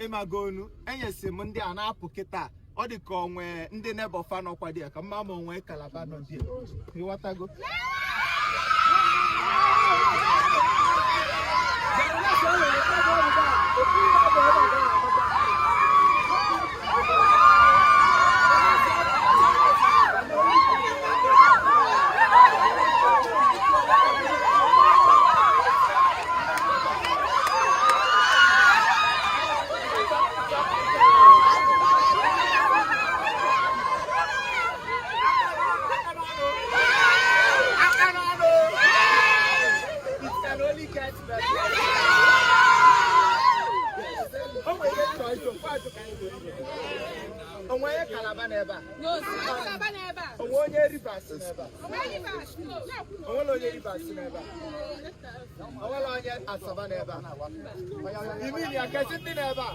ịmagonu enyesi m ndị a na-apụ kịta ọ dị ka onwe ndị nebo fa nọkwa dị ka mma ma onwe kalaba nọ dị ịghọtago onwe kalaba n'ebe a onwe onye rivers n'ebe a onwe onye rivers n'ebe a onwe onye asaba n'ebe a imili akesi ndị n'ebe a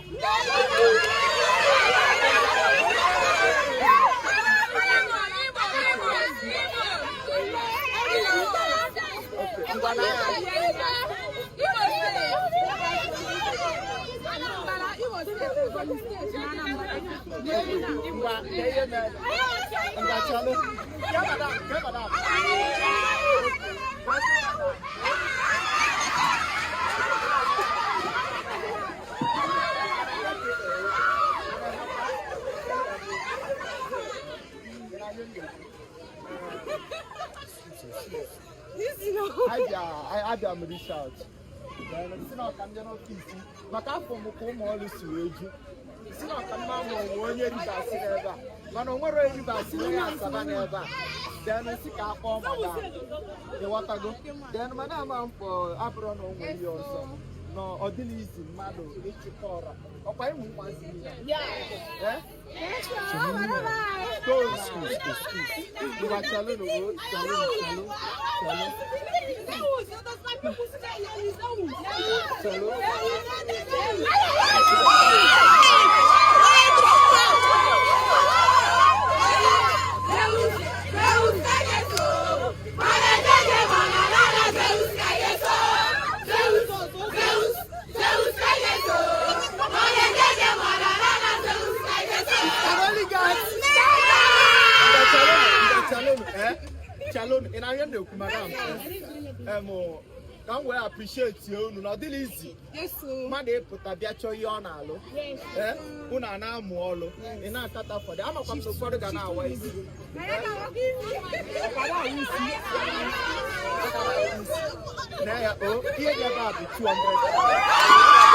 I am reach out. It's not come to office. But I from home all this way. It's not come to one year back ever. But no more ready back ever. Then I see our form. You want to go? Then Madame for Abron on your son. No, or delete mmadụ ịchịkọrọ ọkwa ịmụ nwazi ya eh Shalom, and I am the madam. Can we appreciate you? Not easy. Yes, sir. Made put a biacho yonalo. Eh? Una na muolo. In a tata for the I'm come to for the Ghana way. Now, oh, here you are 200.